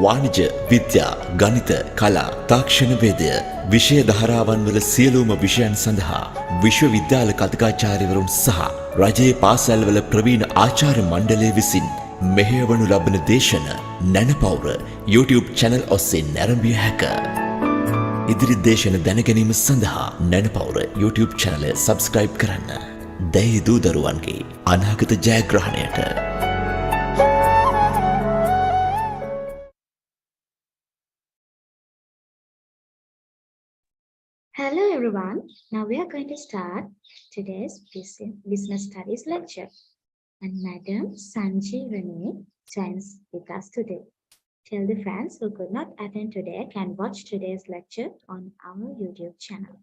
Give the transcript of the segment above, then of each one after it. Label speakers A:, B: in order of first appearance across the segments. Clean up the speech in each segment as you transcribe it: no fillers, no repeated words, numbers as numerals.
A: වාණිජ, විද්‍යා, ගණිත, කලා, තාක්ෂණ වේදය, විෂය ධාරාවන් වල සියලුම විෂයන් සඳහා විශ්වවිද්‍යාල කතිකාචාර්යවරුන් සහ රජයේ පාසල්වල ප්‍රවීණ ආචාර්ය මණ්ඩලය විසින් මෙහෙයවනු ලබන දේශන නැනපවුර YouTube channel ඔස්සේ නැරඹිය හැක. ඉදිරි දේශන දැනගැනීම සඳහා නැනපවුර YouTube channel subscribe කරන්න. දැයි දූ දරුවන්ගේ අනාගත ජයග්‍රහණයට.
B: Hello everyone, now we are going to start today's business studies lecture and Madam Sanjeevani joins with us today. Tell the friends who could not attend today can watch today's lecture on our YouTube channel.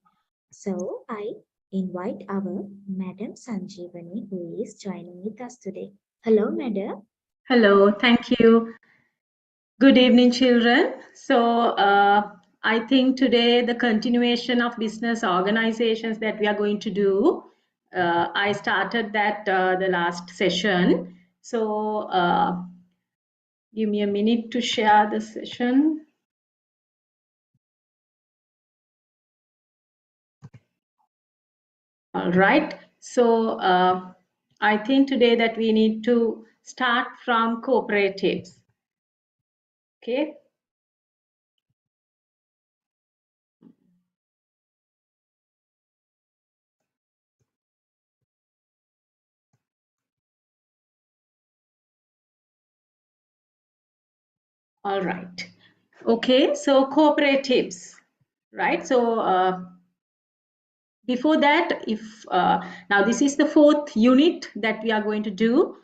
B: So I invite our Madam Sanjeevani who is joining with us today. Hello Madam.
C: Hello, thank you. Good evening children. So I think today the continuation of business organizations that we are going to do. I started that the last session. So give me a minute to share the session. All right. So I think today that we need to start from cooperatives. Okay. All right. Okay, so cooperatives, right? So before that, if now this is the 4th unit that we are going to do.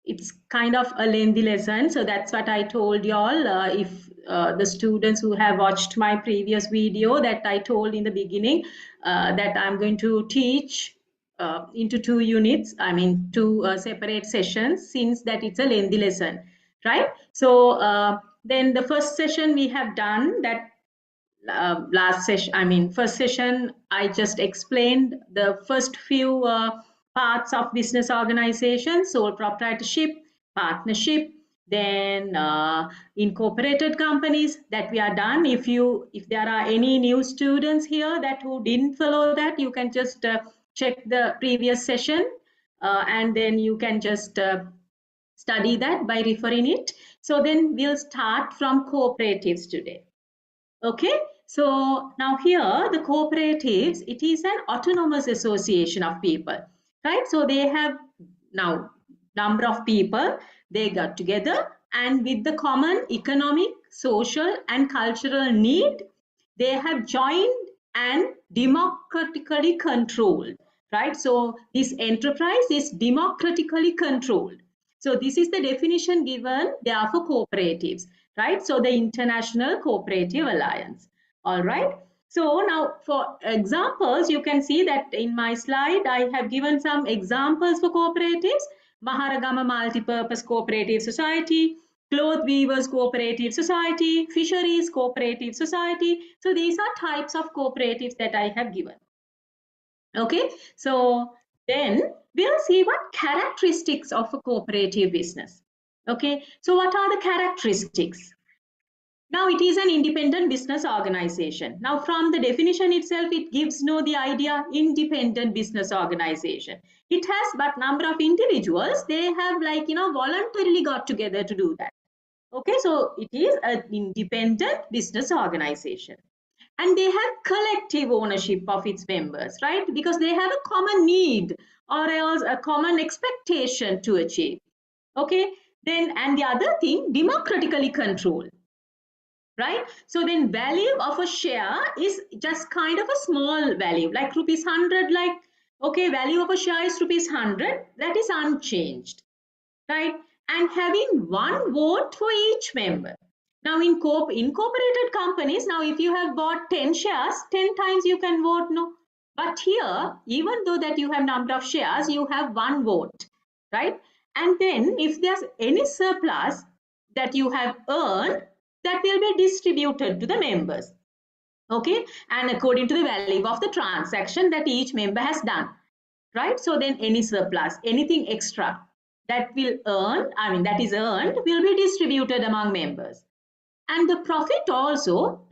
C: It's kind of a lengthy lesson, so that's what I told y'all. If the students who have watched my previous video that I told in the beginning that I'm going to teach into 2 units, I mean 2 separate sessions, since that it's a lengthy lesson, right? So then the first session we have done that first session I just explained the first few parts of business organization: sole proprietorship, partnership, then incorporated companies, that we are done. If there are any new students here that who didn't follow that, you can just check the previous session and then you can just study that by referring it. So then we'll start from cooperatives today. Okay, so now here the cooperatives, it is an autonomous association of people, right? So they have now number of people, they got together and with the common economic, social and cultural need, they have joined and democratically controlled, right? So this enterprise is democratically controlled. So this is the definition given there for cooperatives, right? So the International Cooperative Alliance. All right. So now for examples, you can see that in my slide, I have given some examples for cooperatives: Maharagama Multipurpose Cooperative Society, Cloth Weavers Cooperative Society, Fisheries Cooperative Society. So these are types of cooperatives that I have given. Okay. So then we'll see what characteristics of a cooperative business. Okay. So what are the characteristics? Now it is an independent business organization. Now from the definition itself, it gives the idea independent business organization. It has but number of individuals, they have voluntarily got together to do that. Okay, so it is an independent business organization. And they have collective ownership of its members, right? Because they have a common need or else a common expectation to achieve. Okay, then and the other thing, democratically controlled. Right? So then value of a share is just kind of a small value, like rupees 100, like, okay, value of a share is rupees 100, that is unchanged, right? And having one vote for each member. Now in incorporated companies, now if you have bought 10 shares, 10 times you can vote no. But here, even though that you have number of shares, you have one vote, right? And then if there's any surplus that you have earned, that will be distributed to the members. Okay, and according to the value of the transaction that each member has done, right? So then any surplus, anything extra that is earned will be distributed among members. And the profit also,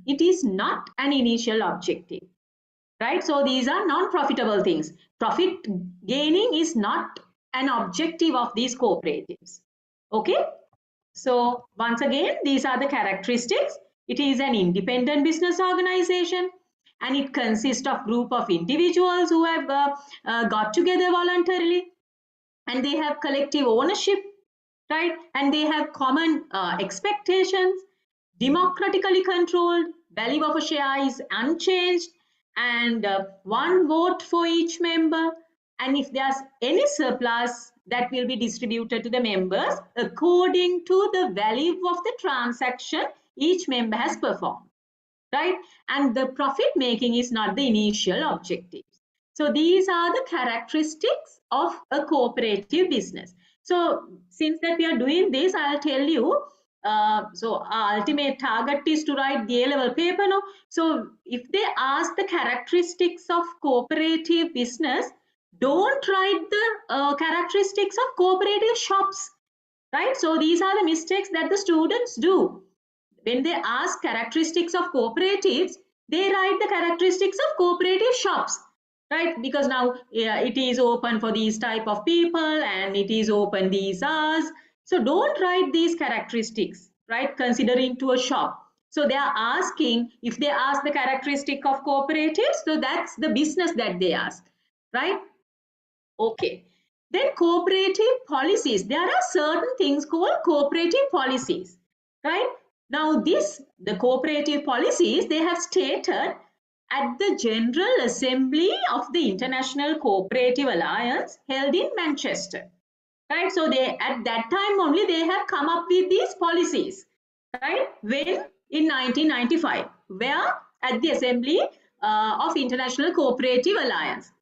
C: it is not an initial objective, right? So these are non-profitable things. Profit gaining is not an objective of these cooperatives. Okay. So once again, these are the characteristics. It is an independent business organization and it consists of group of individuals who have got together voluntarily, and they have collective ownership, right? And they have common expectations, democratically controlled, value of a share is unchanged, and one vote for each member. And if there's any surplus, that will be distributed to the members according to the value of the transaction each member has performed, right? And the profit making is not the initial objective. So these are the characteristics of a cooperative business. So since that we are doing this, I'll tell you, so our ultimate target is to write the A-level paper. No? So if they ask the characteristics of cooperative business, don't write the characteristics of cooperative shops, right? So these are the mistakes that the students do. When they ask characteristics of cooperatives, they write the characteristics of cooperative shops, right? Because now it is open for these type of people and it is open these hours. So don't write these characteristics, right? Considering to a shop. So they are asking, if they ask the characteristic of cooperatives, so that's the business that they ask, right? Okay. Then cooperative policies. There are certain things called cooperative policies, right? Now the cooperative policies, they have stated at the General Assembly of the International Cooperative Alliance held in Manchester, right? So they, at that time only, they have come up with these policies, right? When? In 1995, where? At the Assembly of International Cooperative Alliance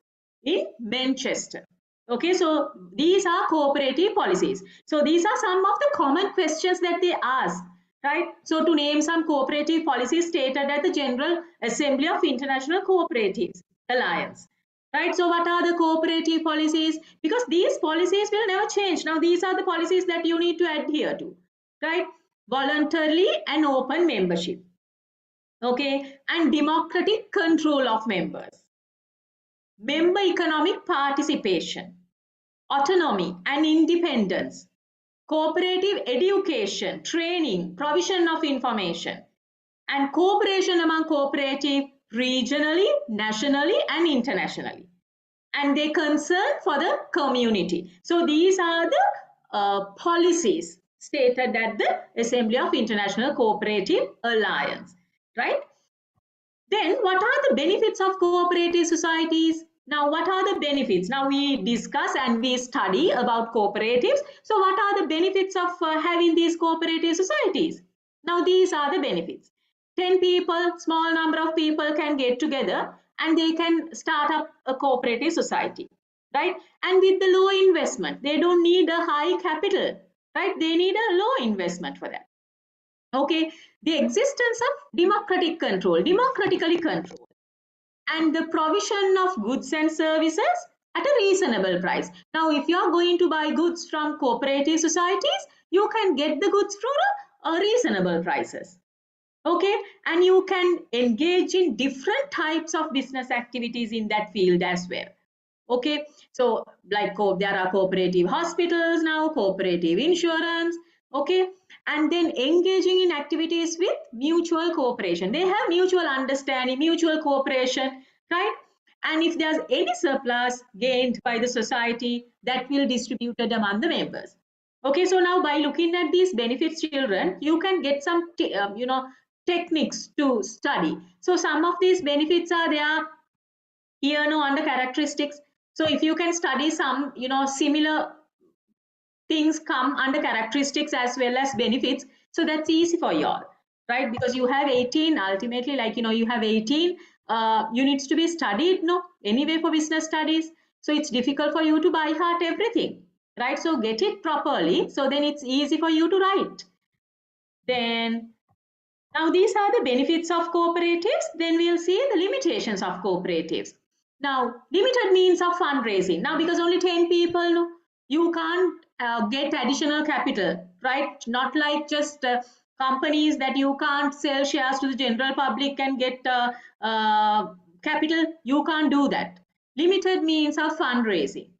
C: in Manchester. Okay, so these are cooperative policies. So these are some of the common questions that they ask, right? So to name some cooperative policies stated at the General Assembly of International Cooperatives Alliance, right? So what are the cooperative policies? Because these policies will never change. Now these are the policies that you need to adhere to, right? Voluntarily and open membership, okay, and democratic control of members, member economic participation, autonomy and independence, cooperative education, training, provision of information, and cooperation among cooperative regionally, nationally, and internationally. And they concern for the community. So these are the policies stated at the Assembly of International Cooperative Alliance, right? Then what are the benefits of cooperative societies? Now, what are the benefits? Now we discuss and we study about cooperatives. So what are the benefits of having these cooperative societies? Now these are the benefits. 10 people, small number of people can get together and they can start up a cooperative society, right? And with the low investment, they don't need a high capital, right? They need a low investment for that. Okay, the existence of democratically controlled, and the provision of goods and services at a reasonable price. Now, if you are going to buy goods from cooperative societies, you can get the goods for a reasonable prices. Okay, and you can engage in different types of business activities in that field as well. Okay, so like there are cooperative hospitals now, cooperative insurance, okay, and then engaging in activities with mutual cooperation. They have mutual understanding, mutual cooperation, right? And if there's any surplus gained by the society, that will be distributed among the members. Okay, so now by looking at these benefits, children, you can get some techniques to study. So some of these benefits are there here no under characteristics. So if you can study some similar things come under characteristics as well as benefits, so that's easy for you all, right? Because you have 18 ultimately, like you have 18 units to be studied no anyway for business studies. So it's difficult for you to by heart everything, right? So get it properly, so then it's easy for you to write. Then now these are the benefits of cooperatives. Then we'll see the limitations of cooperatives. Now, limited means of fundraising. Now, because only 10 people, no, you can't get additional capital, right? Not like just companies that you can't sell shares to the general public and get capital. You can't do that. Limited means of fundraising.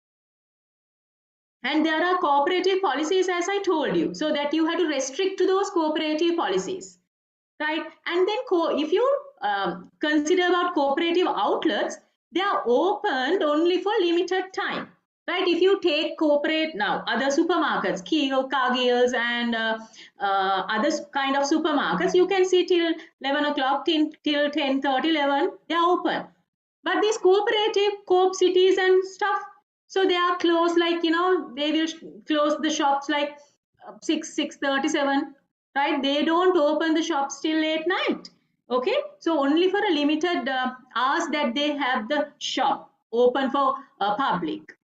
C: And there are cooperative policies, as I told you, so that you have to restrict to those cooperative policies, right? And then if you consider about cooperative outlets, they are opened only for limited time, right? If you take corporate now, other supermarkets, Cargills and other kind of supermarkets, you can see till 11 o'clock, till 10:30, 11, they are open. But these cooperative, Coop cities and stuff, so they are closed, like, they will close the shops like 6:37, right? They don't open the shops till late night. Okay, so only for a limited hours that they have the shop open for public.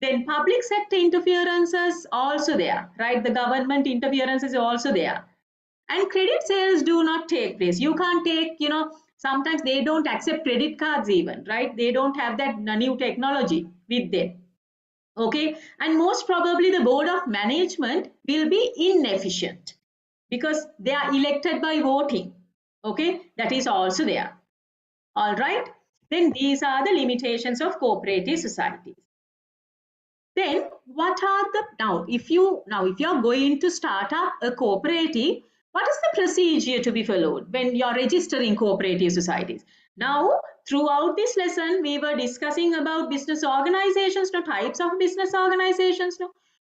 C: Then public sector interferences also there, right? The government interference is also there. And credit sales do not take place. You can't take, sometimes they don't accept credit cards even, right? They don't have that new technology with them. Okay, and most probably the board of management will be inefficient because they are elected by voting. Okay, that is also there. All right, then these are the limitations of cooperative societies. Then what are the, now if you are going to start up a cooperative, what is the procedure to be followed when you are registering cooperative societies? Now, throughout this lesson, we were discussing about business organizations, the types of business organizations.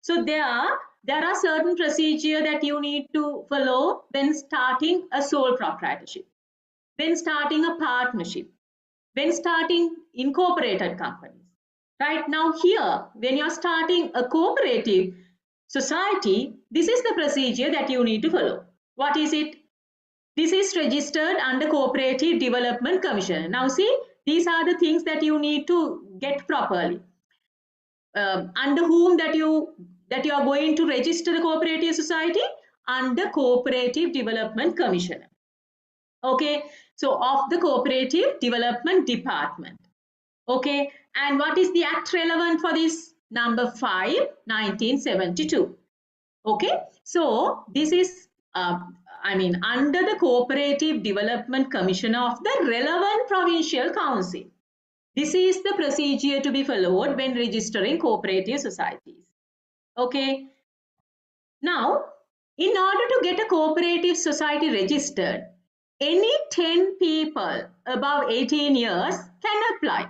C: So there are certain procedure that you need to follow when starting a sole proprietorship, when starting a partnership, when starting incorporated companies. Right now here, when you're starting a cooperative society, this is the procedure that you need to follow. What is it? This is registered under Cooperative Development Commission. Now see, these are the things that you need to get properly. Under whom that you are going to register the cooperative society? Under Cooperative Development Commission. Okay, so of the Cooperative Development Department. Okay, and what is the act relevant for this? Number 5, 1972. Okay, so this is, under the Cooperative Development Commission of the relevant provincial council. This is the procedure to be followed when registering cooperative societies. Okay, now in order to get a cooperative society registered, any 10 people above 18 years can apply.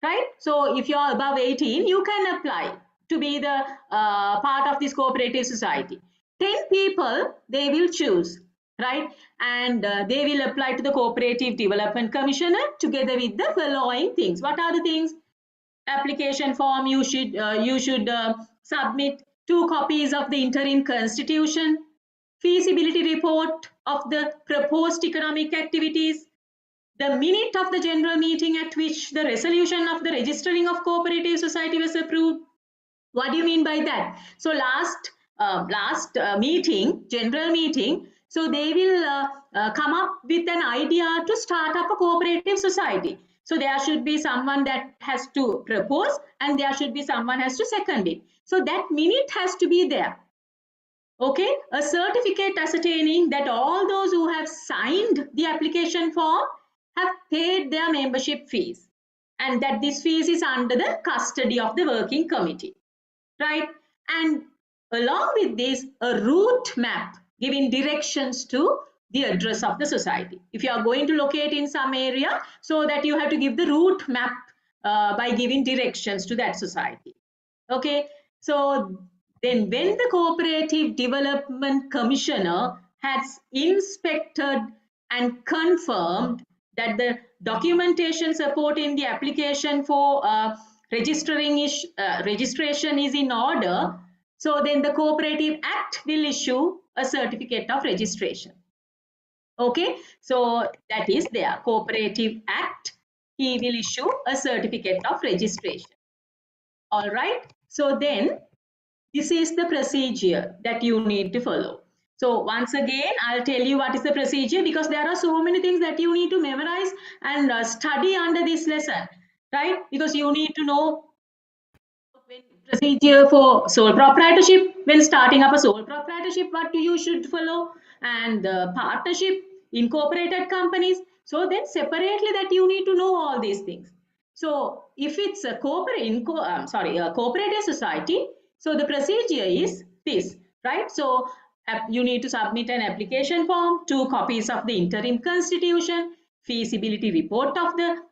C: Right? So if you're above 18, you can apply to be the part of this cooperative society. 10 people, they will choose, right? And they will apply to the Cooperative Development Commissioner together with the following things. What are the things? Application form, you should submit 2 copies of the interim constitution, feasibility report of the proposed economic activities, the minute of the general meeting at which the resolution of the registering of cooperative society was approved. What do you mean by that? So last meeting, general meeting, so they will come up with an idea to start up a cooperative society. So there should be someone that has to propose and there should be someone has to second it. So that minute has to be there. Okay, a certificate ascertaining that all those who have signed the application form have paid their membership fees and that this fees is under the custody of the working committee, right? And along with this, a route map giving directions to the address of the society. If you are going to locate in some area, so that you have to give the route map by giving directions to that society. Okay, so then when the Cooperative Development Commissioner has inspected and confirmed that the documentation supporting the application for registration is in order, so then the Cooperative Act will issue a certificate of registration. Okay, so that is there, Cooperative Act, he will issue a certificate of registration. All right, so then this is the procedure that you need to follow. So once again, I'll tell you what is the procedure because there are so many things that you need to memorize and study under this lesson, right? Because you need to know procedure for sole proprietorship. When starting up a sole proprietorship, what you should follow? and the partnership, incorporated companies. So then separately that you need to know all these things. So if it's a a cooperative society, so the procedure is this, right? So you need to submit an application form, 2 copies of the interim constitution, feasibility report of the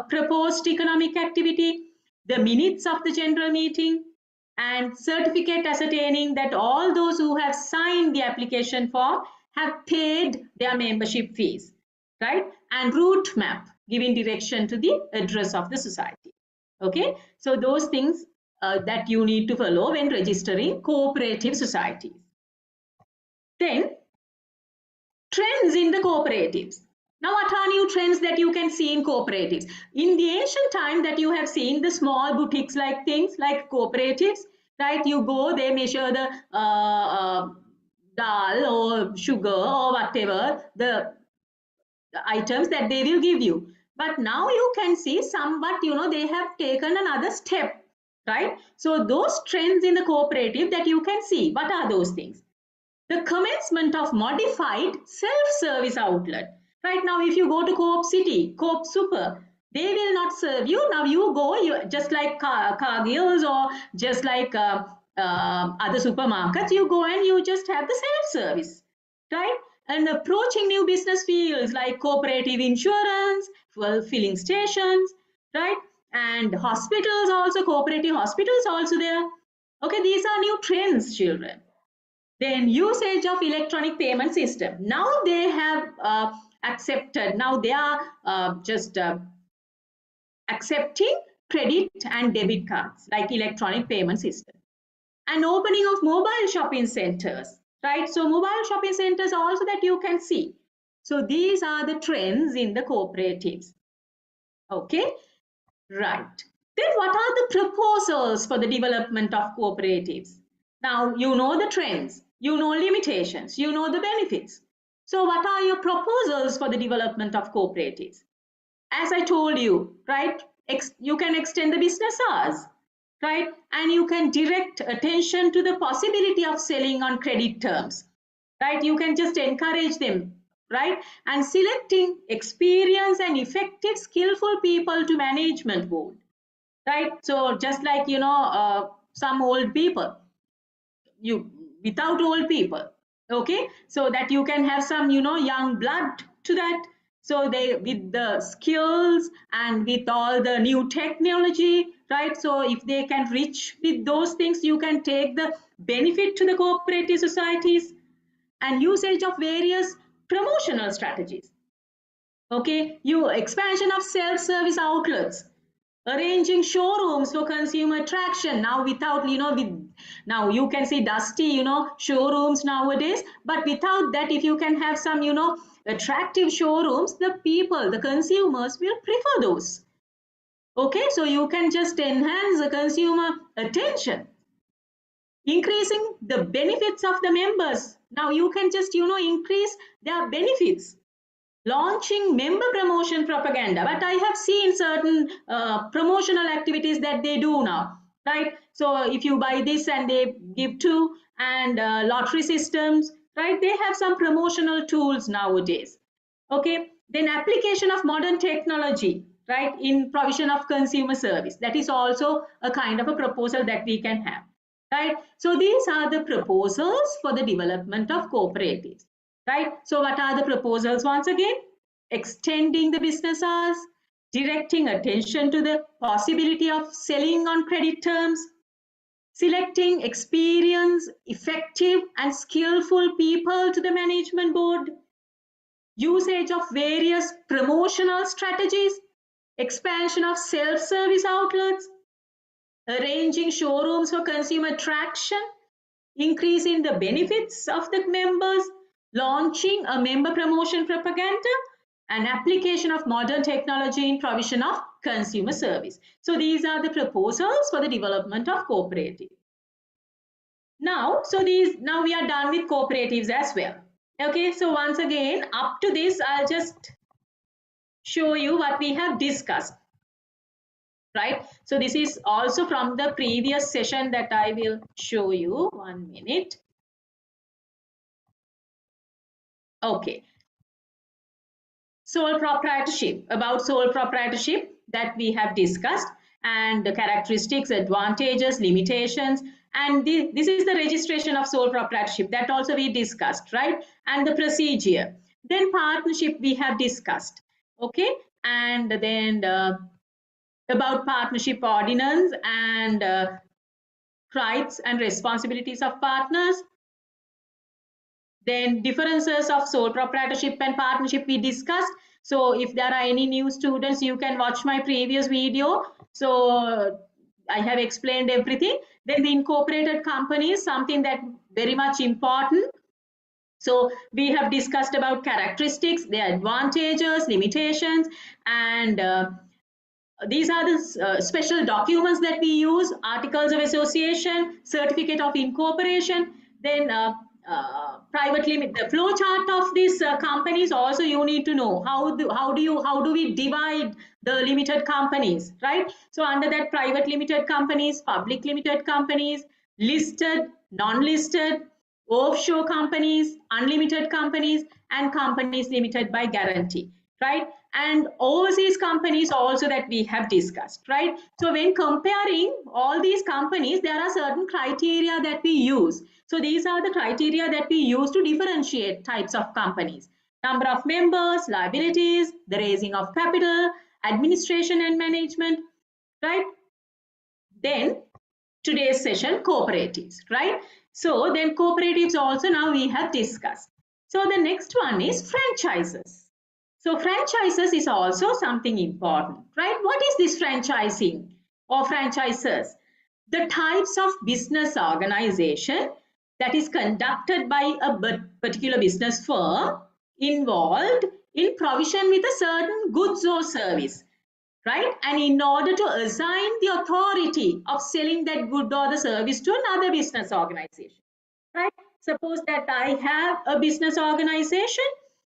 C: proposed economic activity, the minutes of the general meeting, and certificate ascertaining that all those who have signed the application form have paid their membership fees, right? And route map giving direction to the address of the society. Okay, so those things that you need to follow when registering cooperative societies. Then trends in the cooperatives. Now, what are new trends that you can see in cooperatives? In the ancient time that you have seen the small boutiques like things like cooperatives, right? You go, they measure the dal or sugar or whatever the items that they will give you. But now you can see somewhat, they have taken another step, right? So those trends in the cooperative that you can see, what are those things? The commencement of modified self-service outlet. Right now, if you go to Coop City, Coop Super, they will not serve you. Now you go, just like Cargills or just like other supermarkets, you go and you just have the self-service, right? And approaching new business fields like cooperative insurance, filling stations, right? And hospitals also, cooperative hospitals also there. Okay, these are new trends, children. Then usage of electronic payment system. Now they have accepted, now they are just accepting credit and debit cards like electronic payment system. And opening of mobile shopping centers, right? So mobile shopping centers also that you can see. So these are the trends in the cooperatives. Okay, right. Then what are the proposals for the development of cooperatives? Now you know the trends, you know limitations, you know the benefits. So what are your proposals for the development of cooperatives? As I told you, right, you can extend the business hours, right? And you can direct attention to the possibility of selling on credit terms, right? You can just encourage them, right? And selecting experienced and effective, skillful people to management board, right? So just like, some old people, you without old people, okay? So that you can have some, young blood to that. So they, with the skills and with all the new technology, right? So if they can reach with those things, you can take the benefit to the cooperative societies. And usage of various promotional strategies. Okay, expansion of self-service outlets, arranging showrooms for consumer attraction. Now without, now you can see dusty, showrooms nowadays, but without that, if you can have some, attractive showrooms, the people, the consumers will prefer those. Okay, so you can just enhance the consumer attention. Increasing the benefits of the members. Now you can just, increase their benefits. Launching member promotion propaganda, but I have seen certain promotional activities that they do now, right? So if you buy this and they give 2, and lottery systems, right? They have some promotional tools nowadays. Okay, then application of modern technology, right, in provision of consumer service. That is also a kind of a proposal that we can have, right? So these are the proposals for the development of cooperatives. Right? So what are the proposals once again? Extending the business hours, directing attention to the possibility of selling on credit terms, selecting experienced, effective and skillful people to the management board, usage of various promotional strategies, expansion of self-service outlets, arranging showrooms for consumer attraction, increasing the benefits of the members, launching a member promotion propaganda, and application of modern technology in provision of consumer service. So these are the proposals for the development of cooperative. Now, now we are done with cooperatives as well. Okay, so once again, up to this, I'll just show you what we have discussed. Right, so this is also from the previous session that I will show you. 1 minute. Okay. Sole proprietorship, about sole proprietorship that we have discussed, and the characteristics, advantages, limitations, and this is the registration of sole proprietorship that also we discussed, right? And the procedure. Then partnership we have discussed, okay? And then about partnership ordinance and rights and responsibilities of partners. Then differences of sole proprietorship and partnership we discussed. So if there are any new students, you can watch my previous video. So I have explained everything. Then the incorporated company is something that very much important. So we have discussed about characteristics, their advantages, limitations, and these are the special documents that we use: articles of association, certificate of incorporation, then private limit, the flow chart of these companies also you need to know. How do we divide the limited companies, right? So under that, private limited companies, public limited companies, listed, non-listed, offshore companies, unlimited companies, and companies limited by guarantee, right? And overseas companies also that we have discussed, right? So when comparing all these companies, there are certain criteria that we use. So these are the criteria that we use to differentiate types of companies: number of members, liabilities, the raising of capital, administration and management, right? Then today's session, cooperatives, right? So then cooperatives also now we have discussed. So the next one is franchises. So franchises is also something important, right? What is this franchising or franchises? The types of business organization that is conducted by a particular business firm involved in provision with a certain goods or service, right? And in order to assign the authority of selling that good or the service to another business organization, right? Suppose that I have a business organization,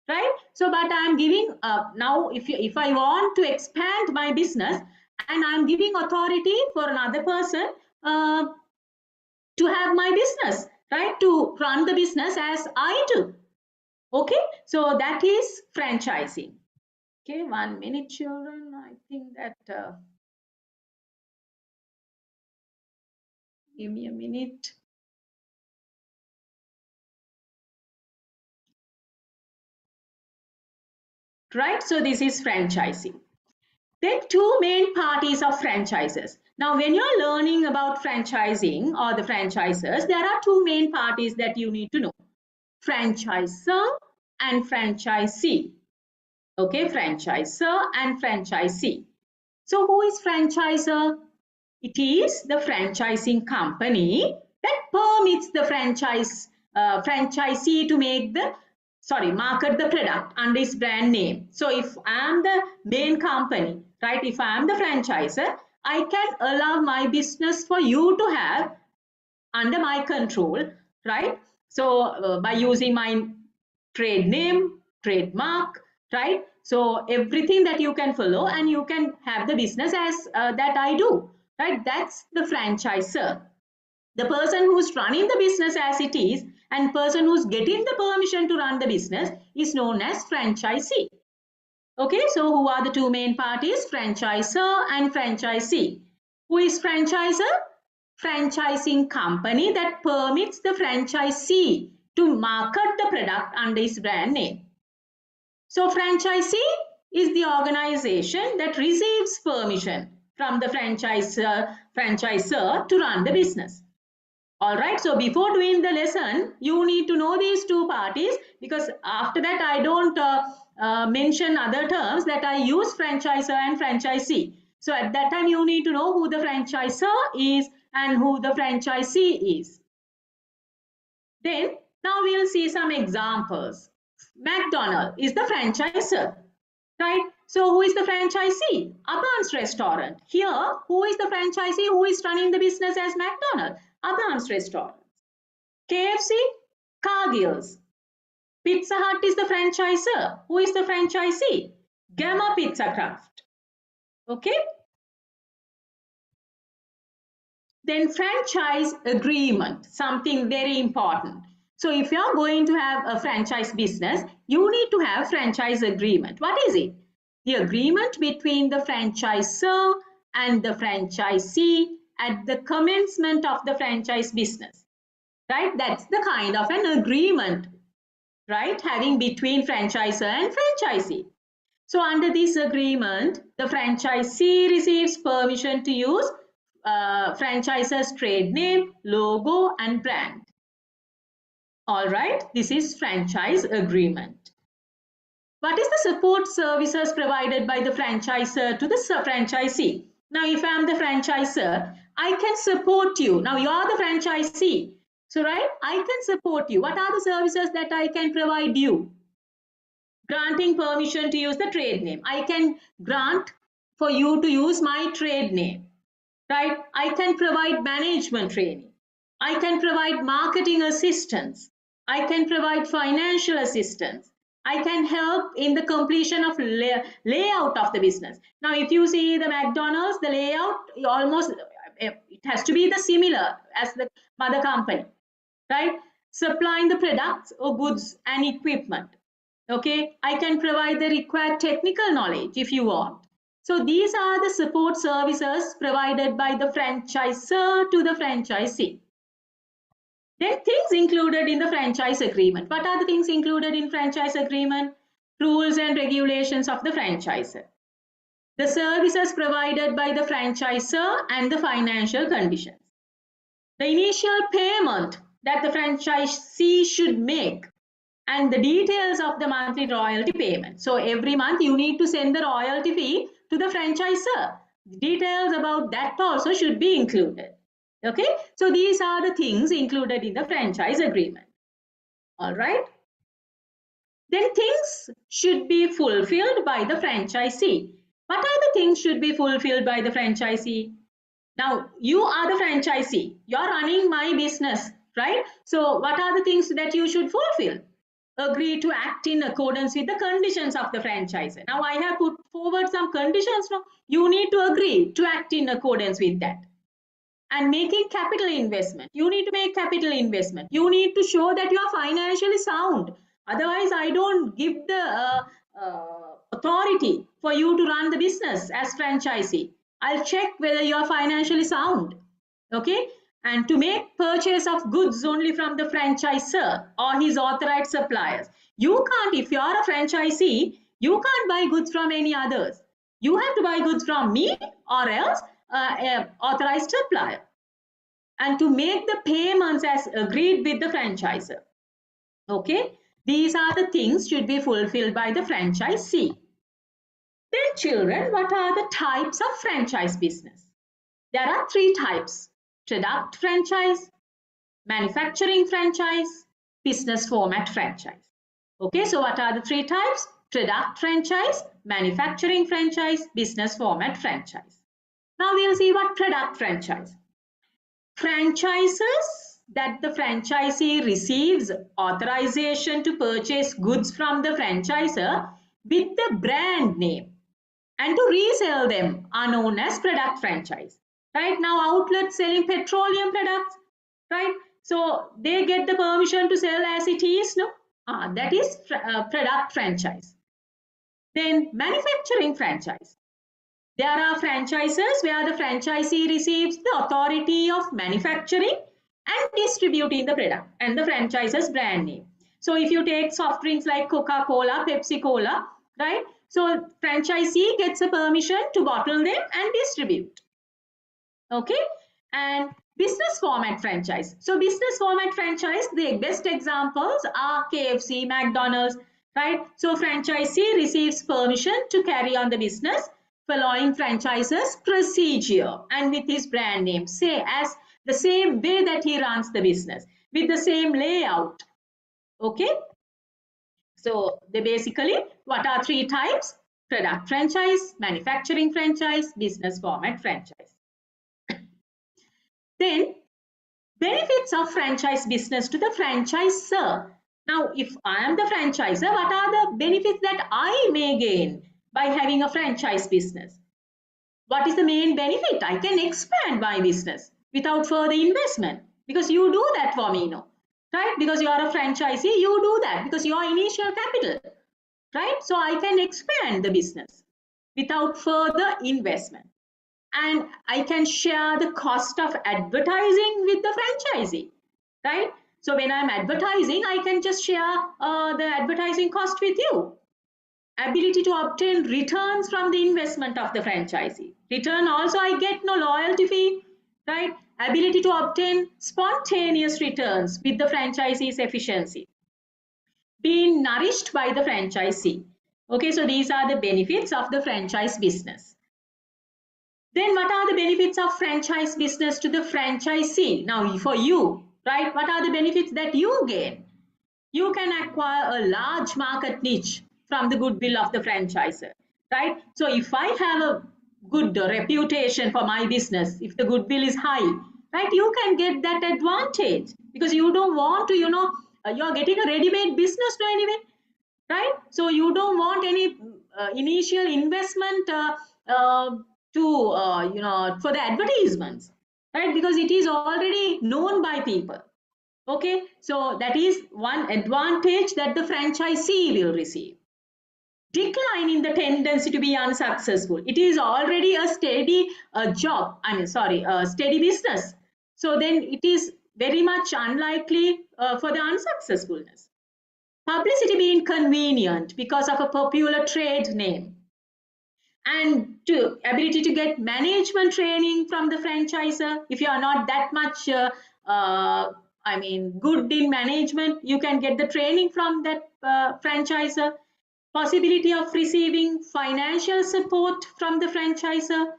C: right? So, but I'm giving now, if I want to expand my business, and I'm giving authority for another person to have my business, right? To run the business as I do. Okay, so that is franchising. Okay, 1 minute, children. I think that. Give me a minute. Right, so this is franchising. Then two main parties of franchises. Now, when you're learning about franchising or the franchises, there are two main parties that you need to know: franchisor and franchisee. Okay, franchisor and franchisee. So who is franchisor? It is the franchising company that permits the franchisee to market the product under its brand name. So if I am the main company, right, if I am the franchisor, I can allow my business for you to have under my control, right? So by using my trade name, trademark, right? So everything that you can follow, and you can have the business as that I do, right? That's the franchisor. The person who's running the business as it is, and person who's getting the permission to run the business, is known as franchisee. Okay, so who are the two main parties? Franchisor and franchisee. Who is franchisor? Franchising company that permits the franchisee to market the product under his brand name. So franchisee is the organization that receives permission from the franchisor to run the business. All right, so before doing the lesson, you need to know these two parties, because after that I don't mention other terms that I use franchisor and franchisee. So at that time you need to know who the franchisor is and who the franchisee is. Then now we'll see some examples. McDonald's is the franchisor, right? So who is the franchisee? Abans Restaurant. Here, who is the franchisee who is running the business as McDonald's? Abans Restaurant. KFC, Cargill's. Pizza Hut is the franchisor. Who is the franchisee? Gamma Pizza Craft. Okay. Then franchise agreement, something very important. So if you're going to have a franchise business, you need to have franchise agreement. What is it? The agreement between the franchisor and the franchisee at the commencement of the franchise business, right? That's the kind of an agreement, right, having between franchisor and franchisee. So under this agreement, the franchisee receives permission to use franchisor's trade name, logo, and brand. All right, this is franchise agreement. What is the support services provided by the franchisor to the franchisee? Now, if I'm the franchisor, I can support you. Now, you are the franchisee. So, right, I can support you. What are the services that I can provide you? Granting permission to use the trade name. I can grant for you to use my trade name, right? I can provide management training. I can provide marketing assistance. I can provide financial assistance. I can help in the completion of layout of the business. Now, if you see the McDonald's, the layout almost, it has to be the similar as the mother company, right? Supplying the products or goods and equipment. Okay, I can provide the required technical knowledge if you want. So these are the support services provided by the franchisor to the franchisee. Then things included in the franchise agreement. What are the things included in franchise agreement? Rules and regulations of the franchisor. The services provided by the franchisor and the financial conditions. The initial payment that the franchisee should make and the details of the monthly royalty payment. So every month you need to send the royalty fee to the franchisor. Details about that also should be included. Okay, so these are the things included in the franchise agreement. All right. Then things should be fulfilled by the franchisee. What are the things should be fulfilled by the franchisee? Now, you are the franchisee. You're running my business, right? So what are the things that you should fulfill? Agree to act in accordance with the conditions of the franchisor. Now, I have put forward some conditions. Now, you need to agree to act in accordance with that. And making capital investment. You need to make capital investment. You need to show that you are financially sound. Otherwise, I don't give the authority for you to run the business as franchisee. I'll check whether you are financially sound. Okay. And to make purchase of goods only from the franchisor or his authorized suppliers. You can't, if you are a franchisee, you can't buy goods from any others. You have to buy goods from me or else authorized supplier. And to make the payments as agreed with the franchisor. Okay, these are the things should be fulfilled by the franchisee. Then children, what are the types of franchise business? There are three types: product franchise, manufacturing franchise, business format franchise. Okay, so what are the three types? Product franchise, manufacturing franchise, business format franchise. Now we'll see what product franchise. Franchises that the franchisee receives authorization to purchase goods from the franchisor with the brand name and to resell them are known as product franchise. Right now, outlets selling petroleum products, right? So they get the permission to sell as it is, no? That is product franchise. Then manufacturing franchise. There are franchises where the franchisee receives the authority of manufacturing and distributing the product and the franchise's brand name. So if you take soft drinks like Coca-Cola, Pepsi-Cola, right? So franchisee gets a permission to bottle them and distribute. Okay, and business format franchise. So business format franchise, the best examples are KFC, McDonald's, right? So franchisee receives permission to carry on the business following franchisor's procedure and with his brand name, say as the same way that he runs the business with the same layout. Okay, so they basically, what are three types? Product franchise, manufacturing franchise, business format franchise. Then benefits of franchise business to the franchisor. Now, if I am the franchisor, what are the benefits that I may gain by having a franchise business? What is the main benefit? I can expand my business without further investment because you do that for me, no? right? Because you are a franchisee, you do that because your initial capital, right? So I can expand the business without further investment. And I can share the cost of advertising with the franchisee, right? So when I'm advertising, I can just share the advertising cost with you. Ability to obtain returns from the investment of the franchisee. Return also I get no loyalty fee, right? Ability to obtain spontaneous returns with the franchisee's efficiency. Being nourished by the franchisee. Okay, so these are the benefits of the franchise business. Then what are the benefits of franchise business to the franchisee? Now for you, right? What are the benefits that you gain? You can acquire a large market niche from the goodwill of the franchisor, right? So if I have a good reputation for my business, if the goodwill is high, right, you can get that advantage because you don't want to, you're getting a ready-made business no anyway, right? So you don't want any initial investment to, for the advertisements, right? Because it is already known by people. Okay, so that is one advantage that the franchisee will receive. Decline in the tendency to be unsuccessful. It is already a steady steady business. So then it is very much unlikely for the unsuccessfulness. Publicity being convenient because of a popular trade name. And ability to get management training from the franchisor. If you are not that much good in management, you can get the training from that franchisor. Possibility of receiving financial support from the franchisor,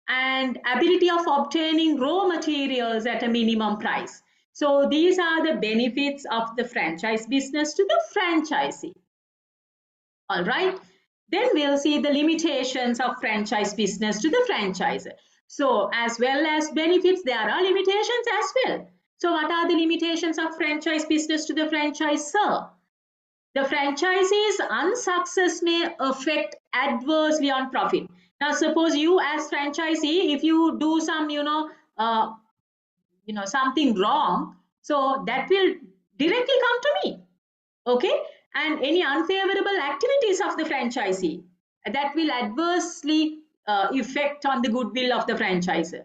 C: and ability of obtaining raw materials at a minimum price. So these are the benefits of the franchise business to the franchisee. All right. Then we'll see the limitations of franchise business to the franchisor. So as well as benefits, there are limitations as well. So what are the limitations of franchise business to the franchisor? The franchisee's unsuccess may affect adversely on profit. Now, suppose you as franchisee, if you do some, something wrong, so that will directly come to me. Okay, and any unfavorable activities of the franchisee that will adversely affect on the goodwill of the franchisor.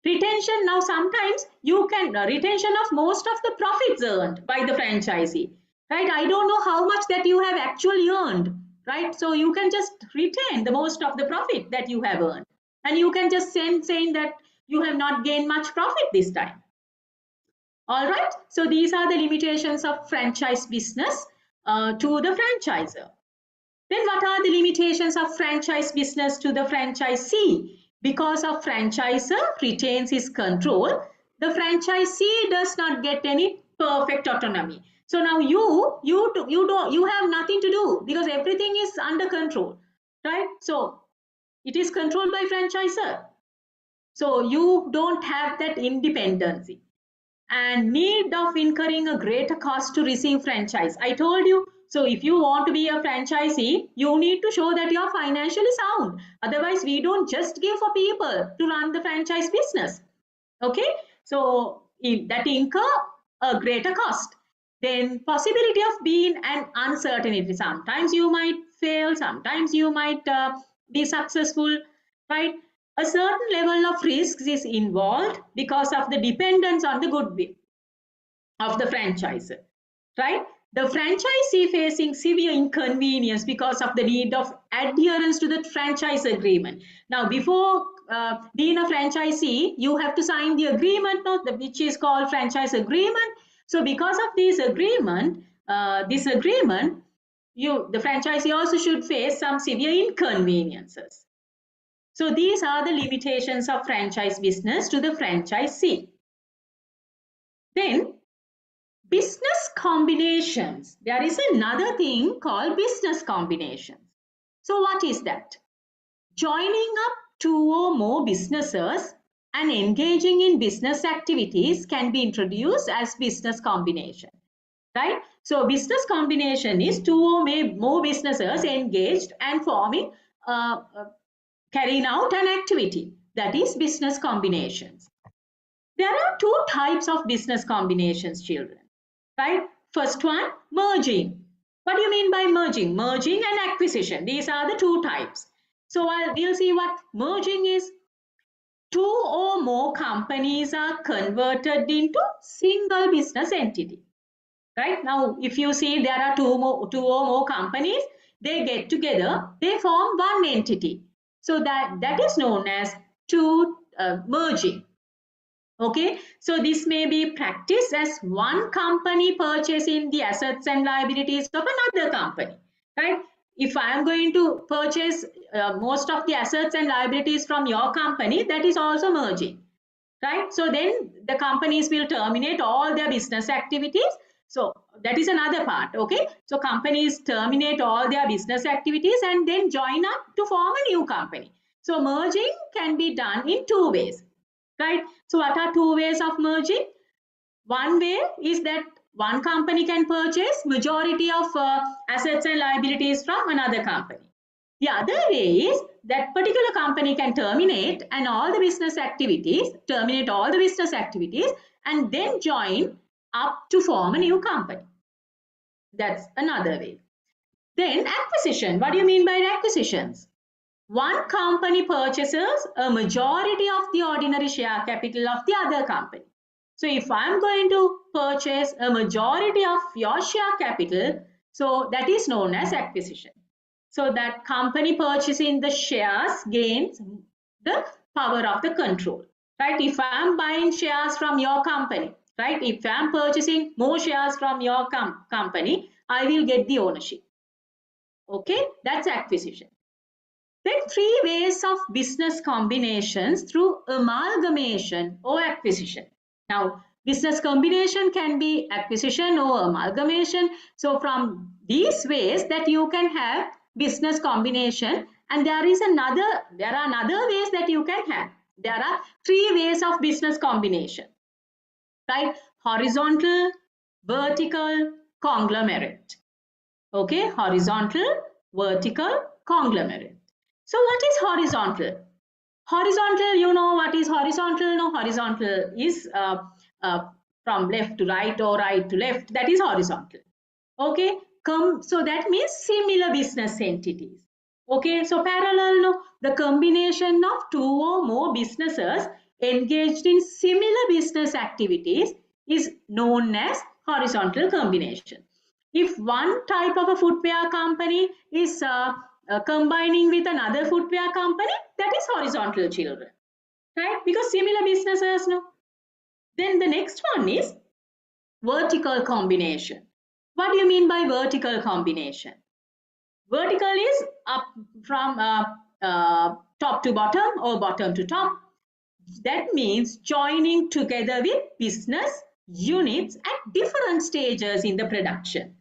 C: Retention, now sometimes you can retention of most of the profits earned by the franchisee, right? I don't know how much that you have actually earned, right? So you can just retain the most of the profit that you have earned, and you can just send saying that you have not gained much profit this time. All right, so these are the limitations of franchise business to the franchisor. Then what are the limitations of franchise business to the franchisee? Because of franchisor retains his control, the franchisee does not get any perfect autonomy. So now you have nothing to do because everything is under control, right? So it is controlled by franchisor. So you don't have that independency and need of incurring a greater cost to receive franchise. I told you, so if you want to be a franchisee, you need to show that you're financially sound. Otherwise, we don't just give for people to run the franchise business. Okay, so if that incur a greater cost. Then possibility of being an uncertainty. Sometimes you might fail, sometimes you might be successful, right? A certain level of risks is involved because of the dependence on the goodwill of the franchisor, right? The franchisee facing severe inconvenience because of the need of adherence to the franchise agreement. Now, before being a franchisee, you have to sign the agreement, which is called franchise agreement. So, because of this agreement, the franchisee also should face some severe inconveniences. So these are the limitations of franchise business to the franchisee. Then business combinations. There is another thing called business combinations. So what is that? Joining up two or more businesses and engaging in business activities can be introduced as business combination, right? So business combination is two or more businesses engaged and forming carrying out an activity, that is business combinations. There are two types of business combinations, children. right? First one, merging. What do you mean by merging? Merging and acquisition. These are the two types. So we'll see what merging is. Two or more companies are converted into single business entity. Right now, if you see there are two or more companies, they get together, they form one entity. So that is known as merging. Okay, so this may be practiced as one company purchasing the assets and liabilities of another company, right? If I am going to purchase most of the assets and liabilities from your company, that is also merging, right? So then the companies will terminate all their business activities. So that is another part, okay? So companies terminate all their business activities and then join up to form a new company. So merging can be done in two ways, right? So what are two ways of merging? One way is that one company can purchase majority of assets and liabilities from another company. The other way is that particular company can terminate all the business activities and then join up to form a new company. That's another way. Then acquisition. What do you mean by acquisitions? One company purchases a majority of the ordinary share capital of the other company. So if I'm going to purchase a majority of your share capital, so that is known as acquisition. So that company purchasing the shares gains the power of the control, right? If I'm buying shares from your company, right? If I'm purchasing more shares from your company, I will get the ownership. Okay, that's acquisition. Then three ways of business combinations through amalgamation or acquisition. Now, business combination can be acquisition or amalgamation. So from these ways that you can have business combination, and there are another ways that you can have. There are three ways of business combination, right? Horizontal, vertical, conglomerate. Okay, horizontal, vertical, conglomerate. So what is horizontal? Horizontal, you know what is horizontal? No, horizontal is from left to right or right to left. That is horizontal. Okay, so that means similar business entities. Okay, so parallel, no, the combination of two or more businesses engaged in similar business activities is known as horizontal combination. If one type of a footwear company is combining with another footwear company, that is horizontal, children, right? Because similar businesses, no. Then the next one is vertical combination. What do you mean by vertical combination? Vertical is up from top to bottom or bottom to top. That means joining together with business units at different stages in the production,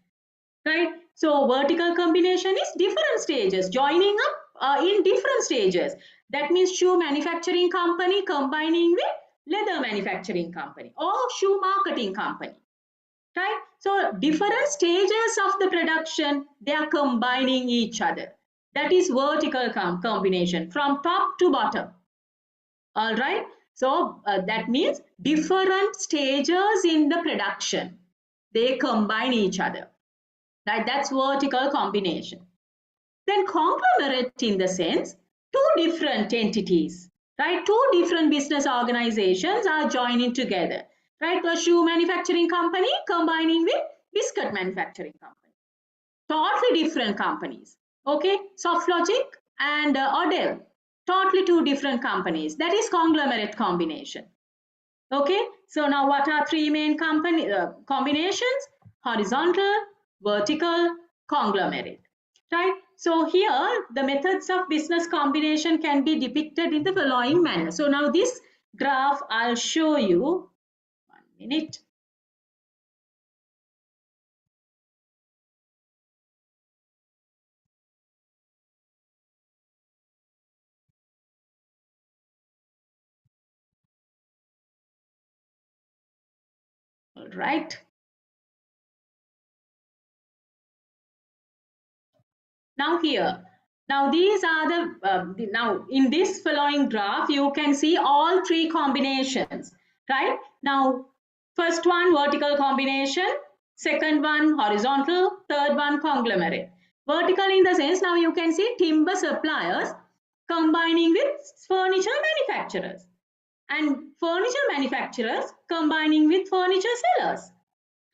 C: right? So vertical combination is different stages, joining up in different stages. That means shoe manufacturing company combining with leather manufacturing company or shoe marketing company, right? So different stages of the production, they are combining each other. That is vertical combination from top to bottom. All right. So that means different stages in the production, they combine each other. Right? That's vertical combination. Then conglomerate in the sense, two different entities, right? Two different business organizations are joining together, right? A shoe manufacturing company combining with biscuit manufacturing company. Totally different companies. Okay, SoftLogic and Odell, totally two different companies. That is conglomerate combination. Okay, so now what are three main combinations? Horizontal, vertical, conglomerate, right? So here the methods of business combination can be depicted in the following manner. So now this graph I'll show you. 1 minute. All right. Now here, now these are now in this following graph, you can see all three combinations, right? Now, first one, vertical combination, second one horizontal, third one conglomerate. Vertical in the sense, now you can see timber suppliers combining with furniture manufacturers, and furniture manufacturers combining with furniture sellers,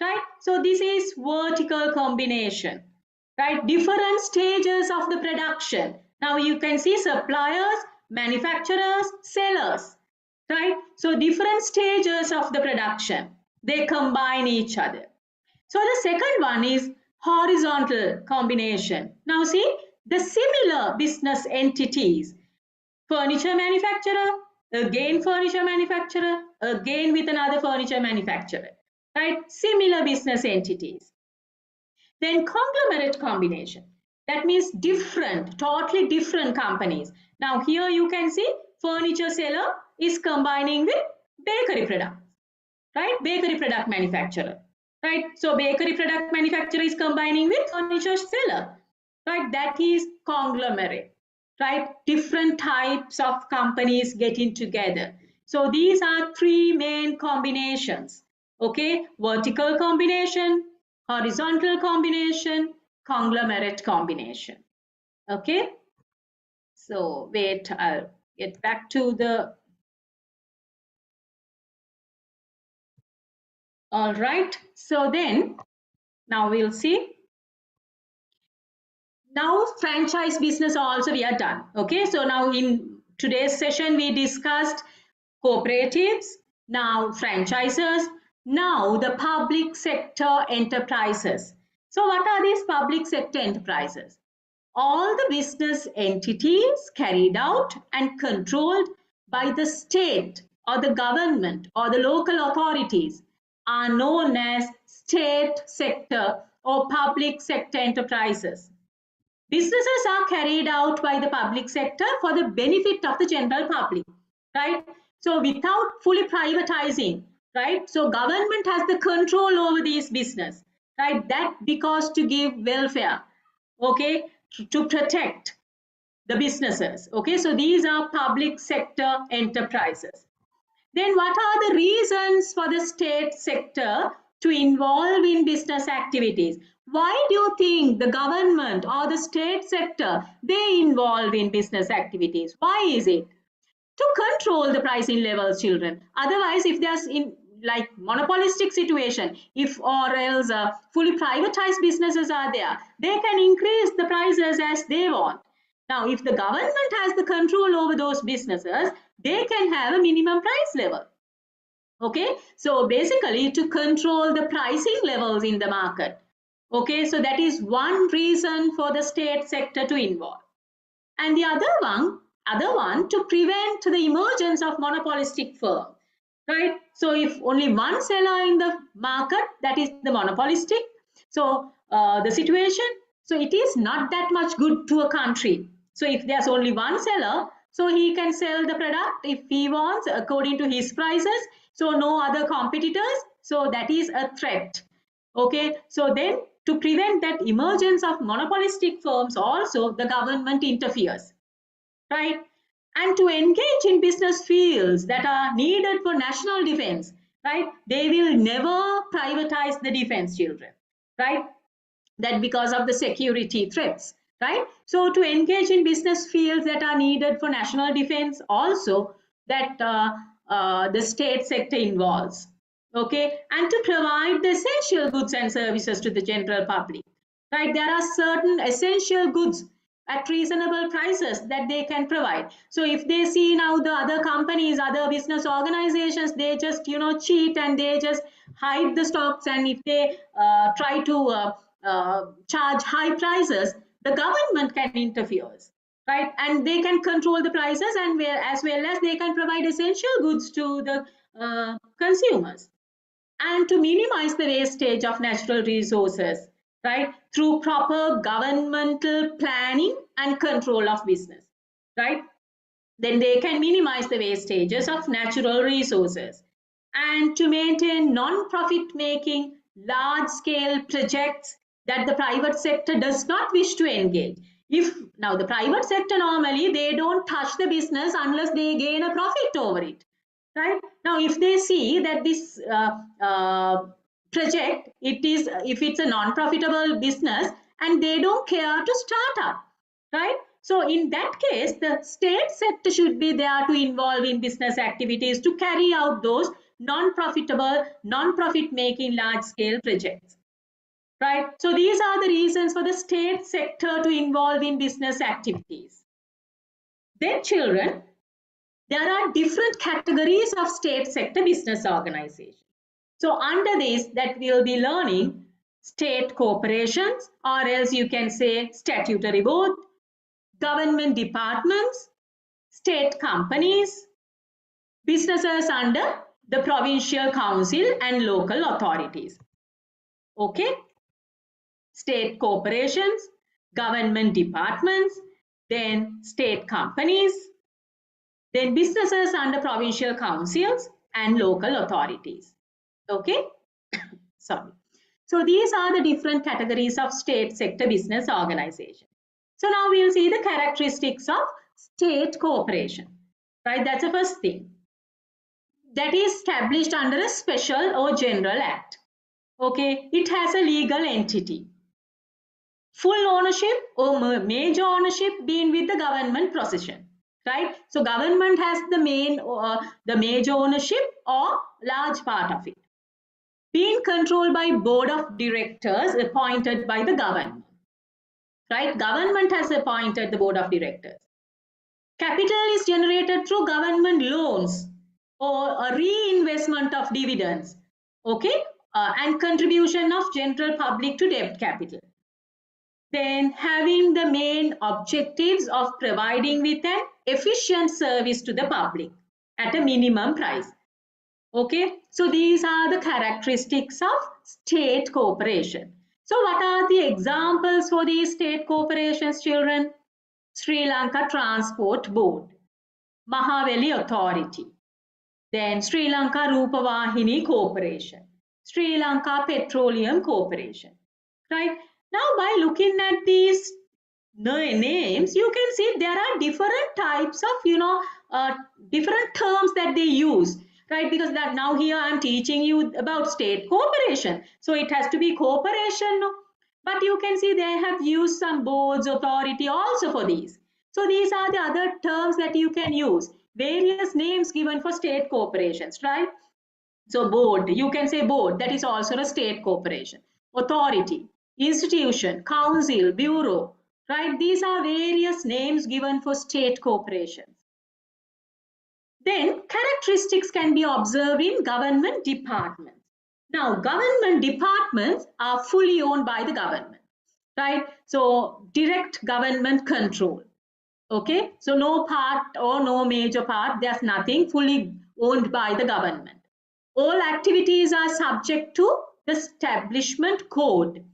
C: right? So this is vertical combination, right? Different stages of the production. Now you can see suppliers, manufacturers, sellers, right? So different stages of the production, they combine each other. So the second one is horizontal combination. Now see, the similar business entities, furniture manufacturer, again furniture manufacturer, again with another furniture manufacturer, right? Similar business entities. Then conglomerate combination. That means different, totally different companies. Now here you can see furniture seller is combining with bakery products, right? Bakery product manufacturer, right? So bakery product manufacturer is combining with furniture seller, right? That is conglomerate, right? Different types of companies getting together. So these are three main combinations, okay? Vertical combination, horizontal combination, conglomerate combination, okay? So wait, I'll get back to the, all right. So then, now we'll see. Now franchise business also we are done. Okay, so now in today's session we discussed cooperatives, now franchises, now the public sector enterprises. So what are these public sector enterprises? All the business entities carried out and controlled by the state or the government or the local authorities are known as state sector or public sector enterprises. Businesses are carried out by the public sector for the benefit of the general public, right? So without fully privatizing, right? So government has the control over these business, right? That because to give welfare, okay, to protect the businesses, okay? So these are public sector enterprises. Then what are the reasons for the state sector to involve in business activities? Why do you think the government or the state sector, they involve in business activities? Why is it? To control the pricing levels, children. Otherwise, if there's in like monopolistic situation, if or else fully privatized businesses are there, they can increase the prices as they want. Now, if the government has the control over those businesses, they can have a minimum price level. Okay, so basically to control the pricing levels in the market. Okay, so that is one reason for the state sector to involve. And the other one to prevent the emergence of monopolistic firm, right? So if only one seller in the market, that is the monopolistic. So the situation, so it is not that much good to a country. So if there's only one seller, so he can sell the product if he wants according to his prices. So no other competitors. So that is a threat. Okay, so then to prevent that emergence of monopolistic firms, also the government interferes, right? And to engage in business fields that are needed for national defense, right? They will never privatize the defense, children, right? That because of the security threats, right? So to engage in business fields that are needed for national defense, also that the state sector involves, okay? And to provide the essential goods and services to the general public, right? There are certain essential goods at reasonable prices that they can provide. So if they see now the other companies, other business organizations, they just, you know, cheat and they just hide the stocks, and if they try to charge high prices, the government can interfere, right? And they can control the prices, and as well as they can provide essential goods to the consumers. And to minimize the wastage of natural resources, right, through proper governmental planning and control of business, right? Then they can minimize the wastages of natural resources. And to maintain non-profit making large-scale projects that the private sector does not wish to engage. If now the private sector, normally they don't touch the business unless they gain a profit over it, right? Now if they see that this project, it is if it's a non-profitable business and they don't care to start up, right? So in that case, the state sector should be there to involve in business activities to carry out those non-profitable, non-profit making large-scale projects, right? So these are the reasons for the state sector to involve in business activities. Then children, there are different categories of state sector business organization. So under this, that we'll be learning state corporations, or else you can say statutory board, government departments, state companies, businesses under the provincial council and local authorities. Okay? State corporations, government departments, then state companies, then businesses under provincial councils and local authorities. Okay? Sorry. So these are the different categories of state sector business organization. So now we'll see the characteristics of state corporation, right? That's the first thing. That is established under a special or general act. Okay, it has a legal entity. Full ownership or major ownership being with the government possession, right? So government has the major ownership or large part of it. Being controlled by board of directors appointed by the government, right? Government has appointed the board of directors. Capital is generated through government loans or a reinvestment of dividends, okay, and contribution of general public to debt capital. Then having the main objectives of providing with an efficient service to the public at a minimum price. Okay, so these are the characteristics of state corporation. So what are the examples for these state corporations, children? Sri Lanka Transport Board, Mahaveli Authority, then Sri Lanka Rupavahini Corporation, Sri Lanka Petroleum Corporation, right? Now by looking at these names, you can see there are different types of, different terms that they use, right? Because that now here I'm teaching you about state corporation. So it has to be corporation, but you can see they have used some boards, authority also for these. So these are the other terms that you can use. Various names given for state corporations, right? So board, you can say board, that is also a state corporation. Authority, institution, council, bureau, right? These are various names given for state corporations. Then characteristics can be observed in government departments. Now, government departments are fully owned by the government, right? So direct government control. Okay, so no part or no major part, there's nothing, fully owned by the government. All activities are subject to the establishment code,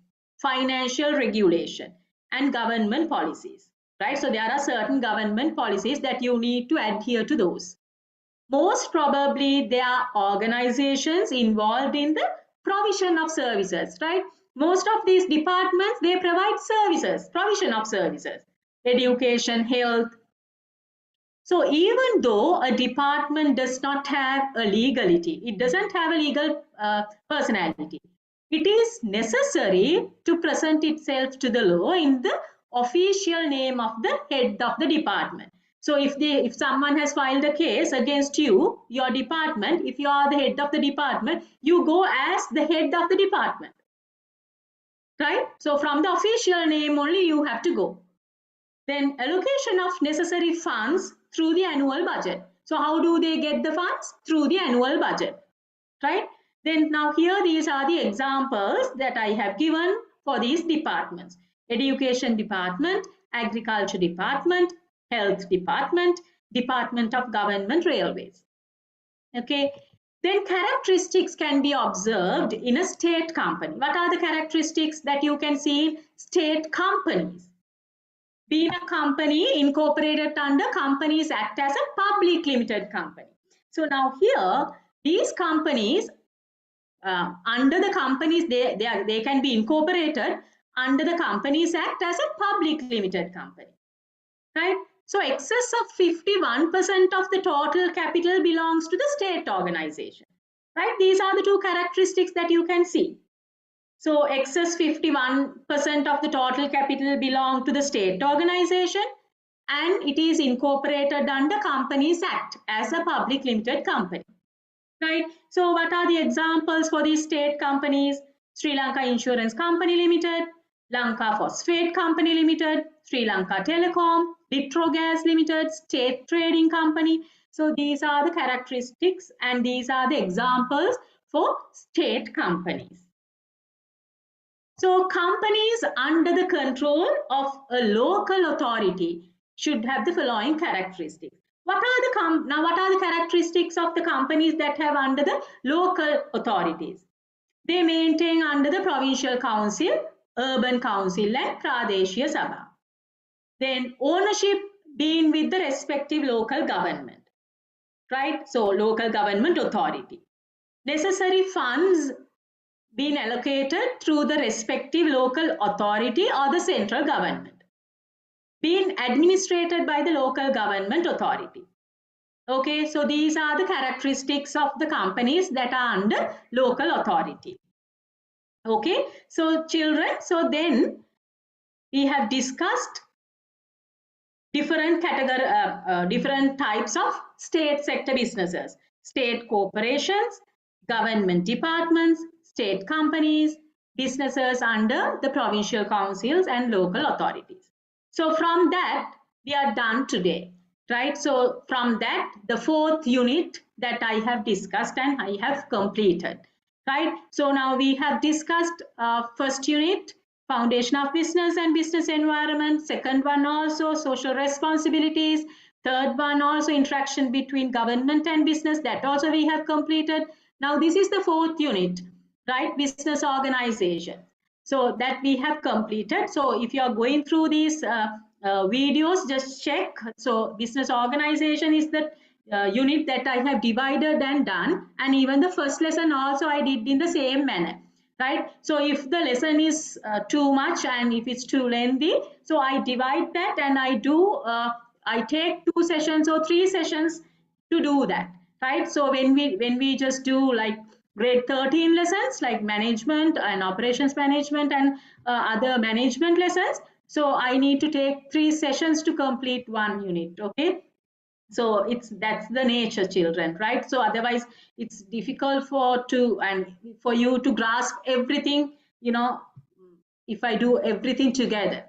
C: financial regulation, and government policies, right? So there are certain government policies that you need to adhere to those. Most probably there are organizations involved in the provision of services, right? Most of these departments, they provide services, provision of services, education, health. So even though a department does not have a legality, it doesn't have a legal personality, it is necessary to present itself to the law in the official name of the head of the department. So if someone has filed a case against you, your department, if you are the head of the department, you go as the head of the department, right? So from the official name only you have to go. Then allocation of necessary funds through the annual budget. So how do they get the funds? Through the annual budget, right? Then now here these are the examples that I have given for these departments. Education department, agriculture department, health department, department of government railways. Okay, then characteristics can be observed in a state company. What are the characteristics that you can see in state companies? Being a company incorporated under Companies Act as a public limited company. So now here, these companies, under the companies, they can be incorporated under the Companies Act as a public limited company, right? So excess of 51% of the total capital belongs to the state organization, right? These are the two characteristics that you can see. So excess 51% of the total capital belong to the state organization, and it is incorporated under Companies Act as a public limited company, right? So what are the examples for these state companies? Sri Lanka Insurance Company Limited, Lanka Phosphate Company Limited, Sri Lanka Telecom, Litrogas Limited, State Trading Company. So these are the characteristics and these are the examples for state companies. So companies under the control of a local authority should have the following characteristics. What are the characteristics of the companies that have under the local authorities? They maintain under the provincial council, urban council and Pradeshiya Sabha. Then ownership being with the respective local government, right? So local government authority. Necessary funds being allocated through the respective local authority or the central government, being administered by the local government authority. Okay, so these are the characteristics of the companies that are under local authority. Okay, so children, so then we have discussed different different types of state sector businesses: state corporations, government departments, state companies, businesses under the provincial councils and local authorities. So from that, we are done today, right? So from that, the fourth unit that I have discussed and I have completed, right? So now we have discussed first unit, foundation of business and business environment. Second one also social responsibilities. Third one also interaction between government and business, that also we have completed. Now this is the fourth unit, right? Business organization. So that we have completed. So if you are going through these videos, just check. So business organization is the unit that I have divided and done, and even the first lesson also I did in the same manner, right? So if the lesson is too much and if it's too lengthy, so I divide that and I take 2 sessions or 3 sessions to do that, right? So when we just do like grade 13 lessons like management and operations management and other management lessons, so I need to take 3 sessions to complete 1 unit. Okay, so that's the nature, children, right? So otherwise it's difficult for you to grasp everything, if I do everything together,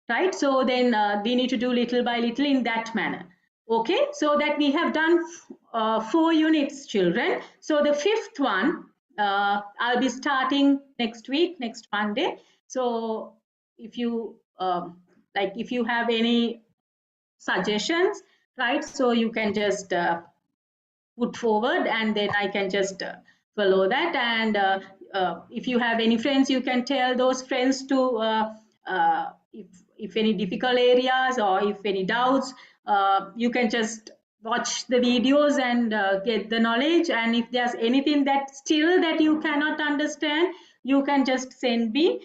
C: right? So then we need to do little by little in that manner. Okay, so that we have done 4 units, children. So the 5th one I'll be starting next week, next Monday. So if you if you have any suggestions, right, so you can just put forward and then I can just follow that. And if you have any friends, you can tell those friends to if any difficult areas or if any doubts, you can just watch the videos and get the knowledge. And if there's anything that still that you cannot understand, you can just send me,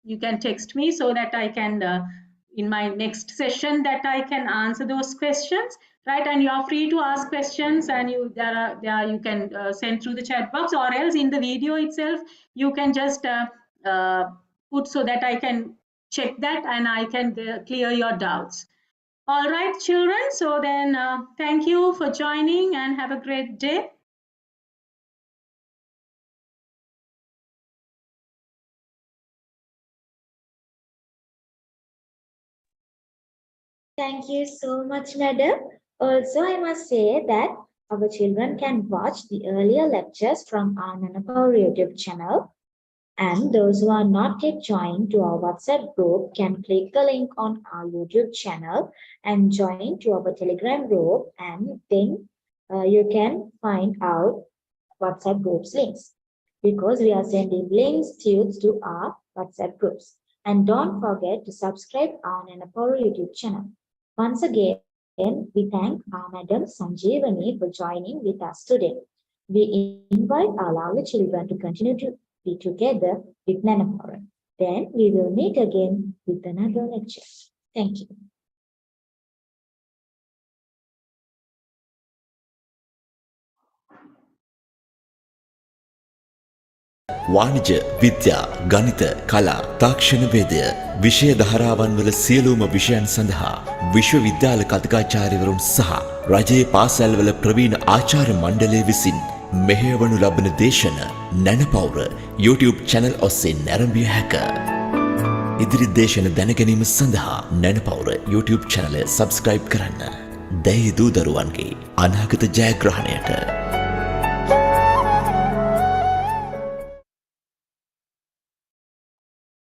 C: you can text me so that I can in my next session that I can answer those questions, right? And you are free to ask questions, and you can send through the chat box, or else in the video itself you can just put so that I can check that and I can clear your doubts. All right, children. So then thank you for joining and have a great day.
B: Thank you so much, madam. Also, I must say that our children can watch the earlier lectures from our Nanapower YouTube channel. And those who are not yet joined to our WhatsApp group can click the link on our YouTube channel and join to our Telegram group, and then you can find out WhatsApp groups links, because we are sending links to our WhatsApp groups. And don't forget to subscribe our Nanapower YouTube channel. Once again, we thank our Madam Sanjeevani for joining with us today. We invite our lovely children to continue to be together with Nanapower. Then we will meet again with another lecture. Thank you.
A: වාණිජ, විද්‍යා, ගණිත, කලා, තාක්ෂණ වේදය, විෂය ධාරාවන් වල සියලුම විෂයන් සඳහා විශ්වවිද්‍යාල කතිකාචාර්යවරුන් සහ රජයේ පාසල්වල ප්‍රවීණ ආචාර්ය මණ්ඩලය විසින් මෙහෙයවනු ලබන දේශන නැනපවුර YouTube channel ඔස්සේ නැරඹිය හැක. ඉදිරි දේශන දැනගැනීම සඳහා නැනපවුර YouTube channel subscribe කරන්න. දැයි දූ දරුවන්ගේ අනාගත ජයග්‍රහණයට